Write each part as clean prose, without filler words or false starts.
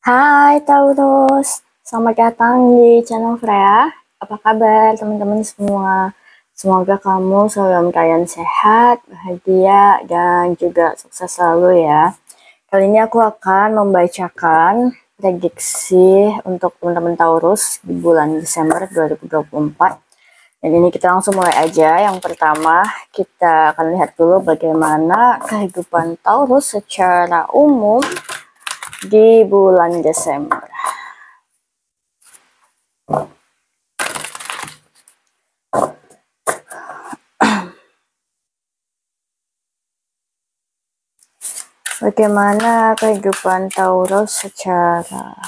Hai Taurus, selamat datang di channel Freya. Apa kabar teman-teman semua? Semoga kamu selalu dalam keadaan sehat, bahagia, dan juga sukses selalu ya. Kali ini aku akan membacakan prediksi untuk teman-teman Taurus di bulan Desember 2024. Dan ini kita langsung mulai aja. Yang pertama, kita akan lihat dulu bagaimana kehidupan Taurus secara umum di bulan Desember. Bagaimana kehidupan Taurus secara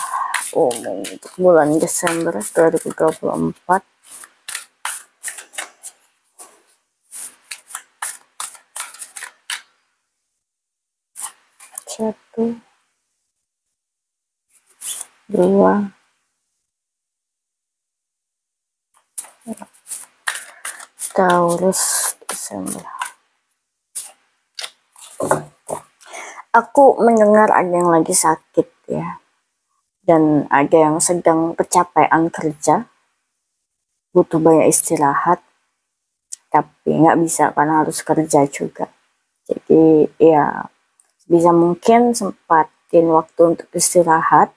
umum untuk bulan Desember 2024? Satu, dua, Taurus Desember. Aku mendengar ada yang lagi sakit ya, dan ada yang sedang kecapean kerja, butuh banyak istirahat, tapi nggak bisa karena harus kerja juga. Jadi ya bisa mungkin sempatin waktu untuk istirahat,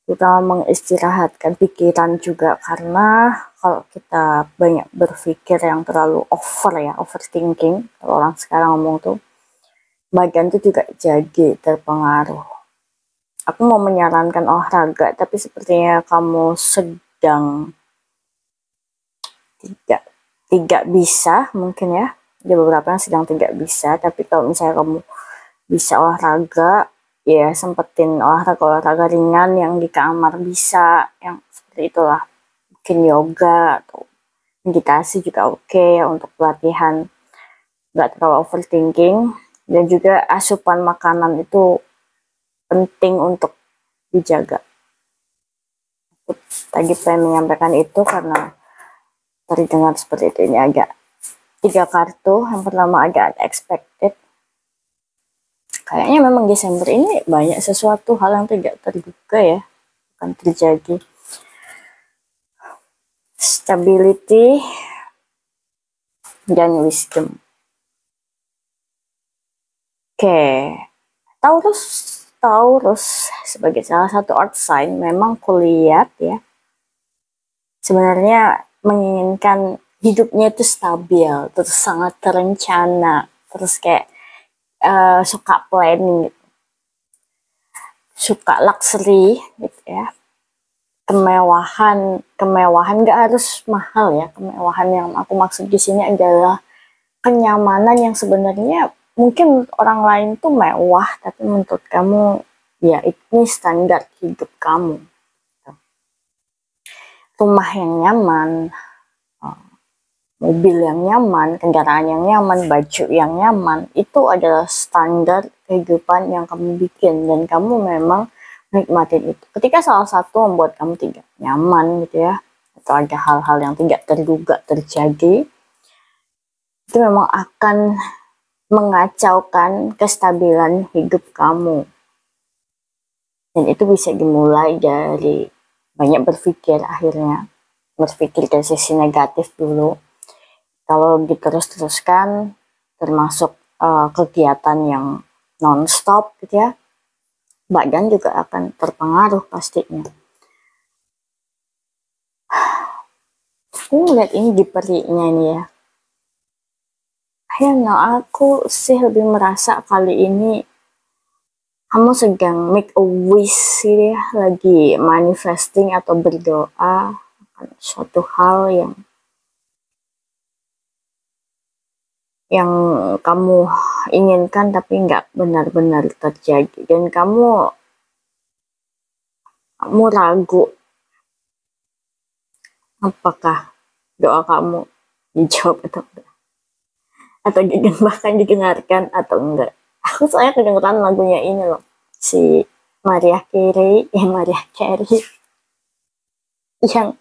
kita mengistirahatkan pikiran juga, karena kalau kita banyak berpikir yang terlalu over ya, overthinking, kalau orang sekarang ngomong tuh, bagian itu juga jadi terpengaruh. Aku mau menyarankan olahraga, tapi sepertinya kamu sedang tidak bisa mungkin ya. Ada beberapa yang sedang tidak bisa, tapi kalau misalnya kamu bisa olahraga, ya sempetin olahraga ringan yang di kamar bisa, yang seperti itulah. Mungkin yoga atau meditasi juga oke ya, untuk pelatihan nggak terlalu overthinking. Dan juga asupan makanan itu penting untuk dijaga. Tadi saya menyampaikan itu karena terdengar seperti itu. Ini agak 3 kartu. Yang pertama agak unexpected. Kayaknya memang Desember ini banyak sesuatu hal yang tidak terduga ya akan terjadi. Stability dan wisdom. Oke, Taurus sebagai salah satu earth sign memang kulihat ya, sebenarnya menginginkan hidupnya itu stabil, terus sangat terencana, terus kayak suka planning gitu, suka luxury gitu ya, kemewahan nggak harus mahal ya. Kemewahan yang aku maksud di sini adalah kenyamanan yang sebenarnya mungkin orang lain tuh mewah, tapi menurut kamu ya ini standar hidup kamu. Rumah yang nyaman, mobil yang nyaman, kendaraan yang nyaman, baju yang nyaman, itu adalah standar kehidupan yang kamu bikin, dan kamu memang menikmati itu. Ketika salah satu membuat kamu tidak nyaman gitu ya, atau ada hal-hal yang tidak terduga terjadi, itu memang akan mengacaukan kestabilan hidup kamu. Dan itu bisa dimulai dari banyak berpikir, akhirnya berpikir dari sisi negatif dulu. Kalau diterus-teruskan, termasuk kegiatan yang non-stop gitu ya, badan juga akan terpengaruh pastinya. Aku melihat ini di perinya ini ya. Aku sih lebih merasa kali ini kamu sedang make a wish gitu ya, lagi manifesting atau berdoa akan suatu hal yang kamu inginkan tapi nggak benar-benar terjadi, dan kamu ragu apakah doa kamu dijawab atau enggak, atau bahkan didengarkan atau enggak. Aku soalnya kedengeran lagunya ini loh, si Mariah Carey yang Mariah Carey yang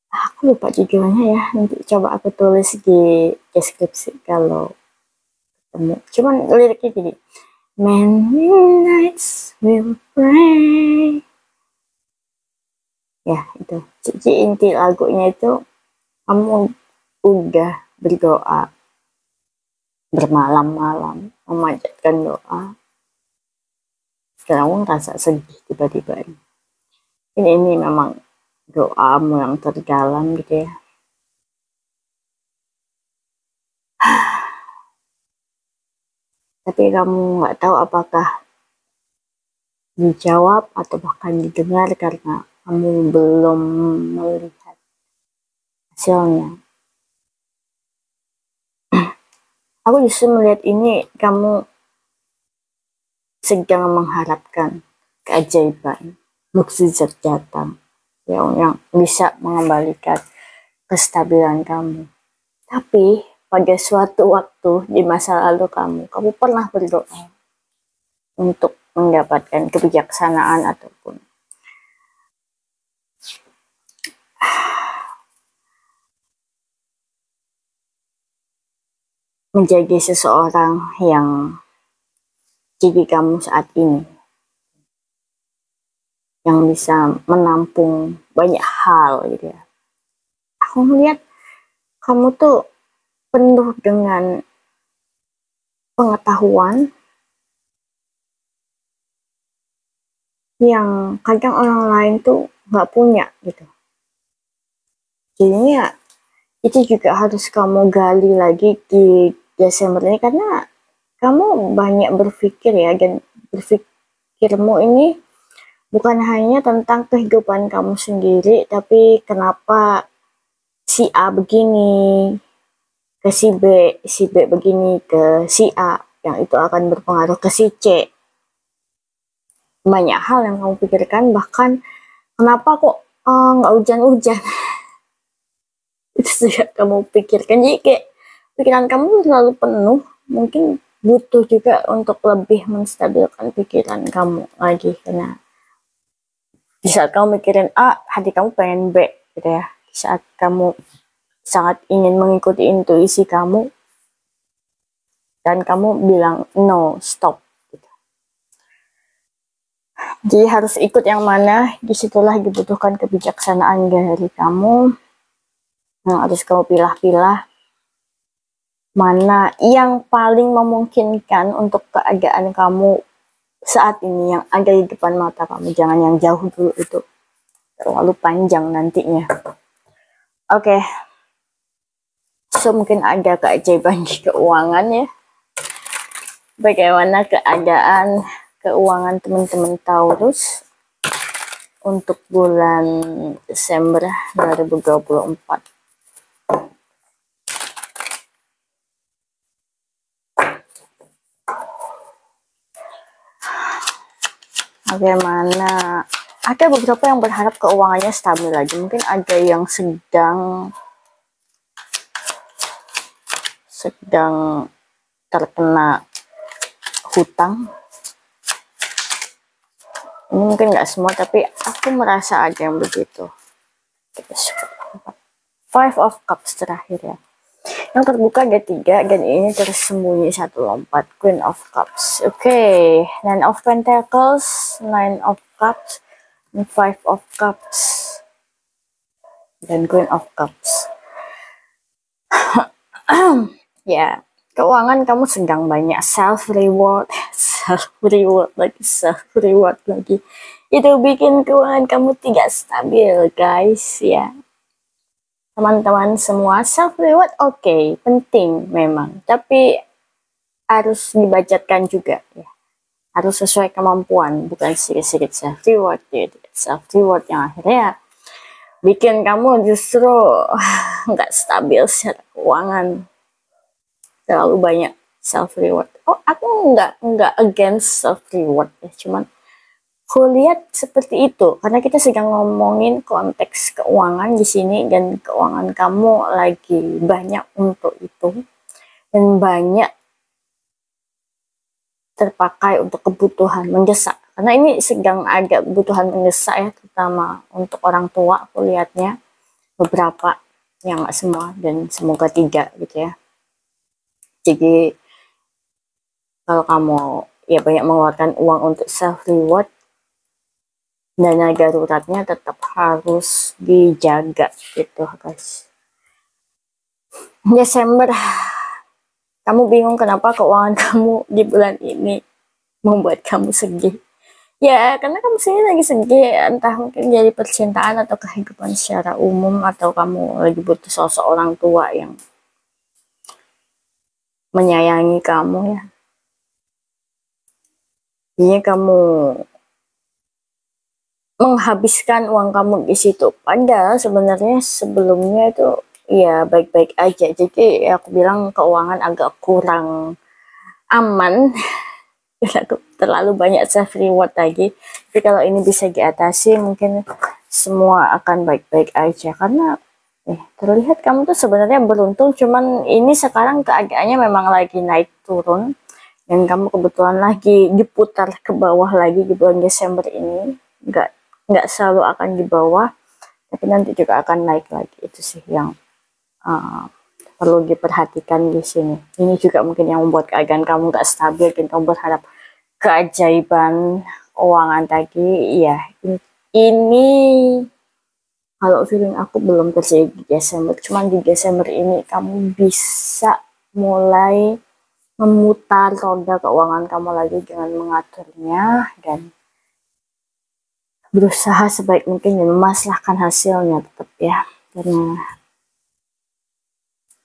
aku lupa judulnya ya, nanti coba aku tulis di deskripsi kalau Cuman liriknya gini, many nights will pray. Ya itu, jadi inti lagunya itu kamu udah berdoa bermalam-malam memanjatkan doa, sekarang ngerasa sedih tiba-tiba. Ini memang doamu yang terdalam gitu ya. Tapi kamu nggak tahu apakah dijawab atau bahkan didengar karena kamu belum melihat hasilnya. Aku justru melihat ini kamu sedang mengharapkan keajaiban, mukjizat datang yang bisa mengembalikan kestabilan kamu. Tapi pada suatu waktu di masa lalu kamu pernah berdoa untuk mendapatkan kebijaksanaan ataupun menjadi seseorang yang jadi kamu saat ini, yang bisa menampung banyak hal gitu ya. Aku melihat kamu tuh penuh dengan pengetahuan yang kadang orang lain tuh nggak punya gitu. Jadinya itu juga harus kamu gali lagi di Desember ini, karena kamu banyak berpikir ya, dan berpikirmu ini bukan hanya tentang kehidupan kamu sendiri, tapi kenapa si A begini ke si B begini ke si A, yang itu akan berpengaruh ke si C. Banyak hal yang kamu pikirkan, bahkan kenapa kok nggak hujan-hujan. Itu juga kamu pikirkan, jadi kayak pikiran kamu selalu penuh. Mungkin butuh juga untuk lebih menstabilkan pikiran kamu lagi, karena di saat kamu mikirin A, hati kamu pengen B gitu ya. Di saat kamu sangat ingin mengikuti intuisi kamu dan kamu bilang no, stop gitu. Jadi harus ikut yang mana, disitulah dibutuhkan kebijaksanaan dari kamu, yang harus kamu pilah-pilah mana yang paling memungkinkan untuk keadaan kamu saat ini, yang ada di depan mata kamu. Jangan yang jauh dulu, itu terlalu panjang nantinya. Oke. So mungkin ada keajaiban di keuangan ya. Bagaimana keadaan keuangan teman-teman Taurus untuk bulan Desember 2024? Bagaimana? Ada beberapa yang berharap keuangannya stabil lagi. Mungkin ada yang sedang terkena hutang. Ini mungkin nggak semua, tapi aku merasa ada yang begitu. Five of Cups terakhir ya. Yang terbuka ada 3, dan ini tersembunyi 1 lompat. Queen of Cups. Oke. Nine of Pentacles, Nine of Cups, and Five of Cups, dan Queen of Cups. Ya, keuangan kamu sedang banyak self reward lagi. Itu bikin keuangan kamu tidak stabil, guys ya. Teman-teman semua, self reward oke, penting memang, tapi harus dibudgetkan juga ya. Harus sesuai kemampuan, bukan sedikit-sedikit self reward yang akhirnya bikin kamu justru nggak stabil secara keuangan. Terlalu banyak self reward. Oh, aku nggak against self reward ya, cuman aku lihat seperti itu karena kita sedang ngomongin konteks keuangan di sini, dan keuangan kamu lagi banyak untuk itu, dan banyak terpakai untuk kebutuhan mendesak. Karena ini sedang ada kebutuhan mendesak ya, terutama untuk orang tua. Aku lihatnya beberapa, yang nggak semua, dan semoga tidak gitu ya. Jadi Kalau kamu ya banyak mengeluarkan uang untuk self reward, dana daruratnya tetap harus dijaga gitu guys. Desember, kamu bingung kenapa keuangan kamu di bulan ini membuat kamu sedih. Ya, karena kamu sendiri lagi sedih, entah mungkin jadi percintaan atau kehidupan secara umum, atau kamu lagi butuh sosok orang tua yang menyayangi kamu ya. Jadi kamu menghabiskan uang kamu di situ. Padahal sebenarnya sebelumnya itu ya baik-baik aja. Jadi ya aku bilang keuangan agak kurang aman. Aku terlalu banyak self reward lagi. Tapi kalau ini bisa diatasi, mungkin semua akan baik-baik aja. Karena terlihat kamu tuh sebenarnya beruntung, cuman ini sekarang keadaannya memang lagi naik turun, dan kamu kebetulan lagi diputar ke bawah lagi di bulan Desember ini. Nggak selalu akan di bawah, tapi nanti juga akan naik lagi. Itu sih yang perlu diperhatikan di sini. Ini juga mungkin yang membuat keadaan kamu nggak stabil, dan kamu berharap keajaiban keuangan tadi. Ya, ini kalau feeling aku belum terjadi di Desember. Cuman di Desember ini kamu bisa mulai memutar roda keuangan kamu lagi dengan mengaturnya dan berusaha sebaik mungkin dan memasrahkan hasilnya tetap ya. Karena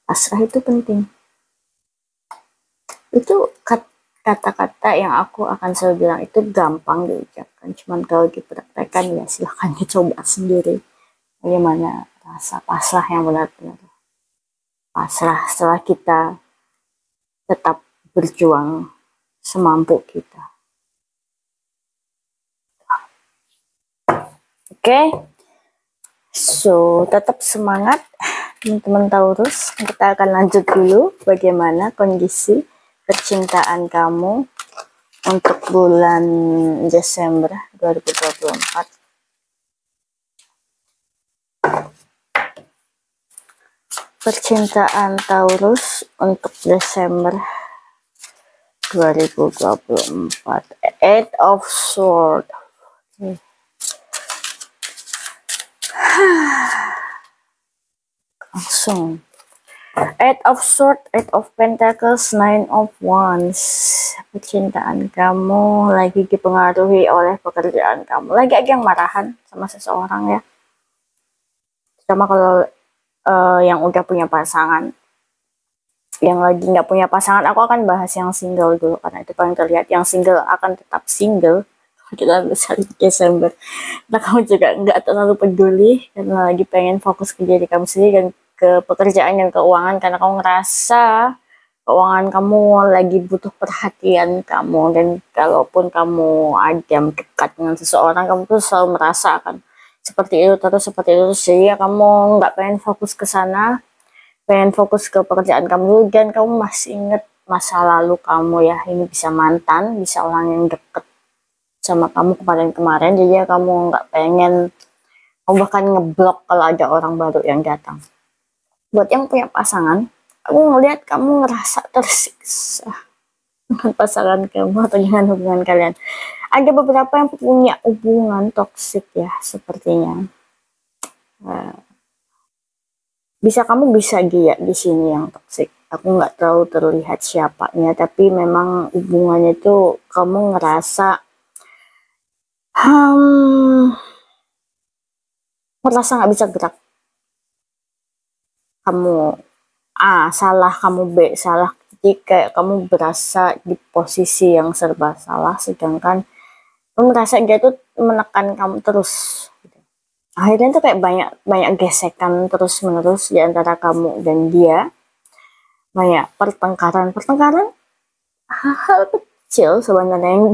pasrah itu penting. Itu kata-kata yang aku akan selalu bilang itu gampang diucapkan, cuman kalau dipraktekkan ya silahkan dicoba sendiri bagaimana rasa pasrah yang benar-benar pasrah setelah kita tetap berjuang semampu kita. Oke, so tetap semangat teman-teman Taurus. Kita akan lanjut dulu bagaimana kondisi percintaan kamu untuk bulan Desember 2024. Percintaan Taurus untuk Desember 2024. Eight of Swords. Langsung. Eight of Swords, Eight of Pentacles, Nine of Wands. Percintaan kamu lagi dipengaruhi oleh pekerjaan kamu. Lagi aja yang marahan sama seseorang ya. Sama kalau yang udah punya pasangan. Yang lagi nggak punya pasangan, aku akan bahas yang single dulu karena itu paling terlihat. Yang single akan tetap single. Kita bisa di Desember. Nah, kamu juga nggak terlalu peduli karena lagi pengen fokus ke diri kamu sendiri dan ke pekerjaan dan keuangan, karena kamu ngerasa keuangan kamu lagi butuh perhatian kamu. Dan kalaupun kamu ada dekat dengan seseorang, kamu tuh selalu merasa akan seperti itu terus, seperti itu. Jadi ya kamu nggak pengen fokus ke sana, pengen fokus ke pekerjaan kamu dulu. Dan kamu masih inget masa lalu kamu ya, ini bisa mantan, bisa orang yang deket sama kamu kemarin-kemarin. Jadi ya kamu nggak pengen, kamu bahkan ngeblok kalau ada orang baru yang datang. Buat yang punya pasangan, aku ngeliat kamu ngerasa tersiksa dengan pasangan kamu atau dengan hubungan kalian. Ada beberapa yang punya hubungan toksik ya sepertinya. Kamu bisa dia di sini yang toksik. Aku nggak terlalu terlihat siapanya, tapi memang hubungannya itu kamu ngerasa merasa nggak bisa gerak. Kamu A salah, kamu B salah. Jadi kayak kamu berasa di posisi yang serba salah, sedangkan kamu merasa dia tuh menekan kamu terus. Akhirnya tuh kayak banyak gesekan terus menerus di antara kamu dan dia. Banyak pertengkaran hal kecil sebenarnya yang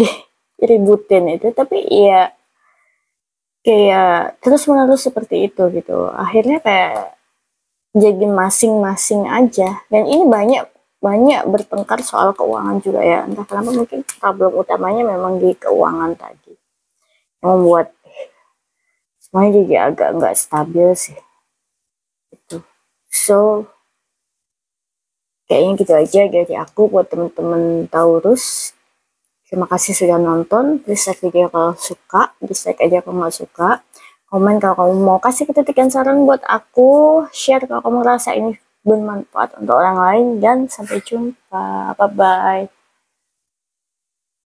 diributin itu, tapi ya kayak terus menerus seperti itu gitu. Akhirnya kayak jadi masing-masing aja. Dan ini banyak bertengkar soal keuangan juga ya. Entah kenapa mungkin problem utamanya memang di keuangan tadi yang membuat semuanya jadi agak nggak stabil sih itu. So Kayaknya gitu aja dari aku buat temen-temen Taurus. Terima kasih sudah nonton. Please like video kalau suka, dislike aja kalau nggak suka. Komen kalau kamu mau kasih kritikan saran buat aku. Share kalau kamu rasa ini bermanfaat untuk orang lain. Dan sampai jumpa. Bye-bye.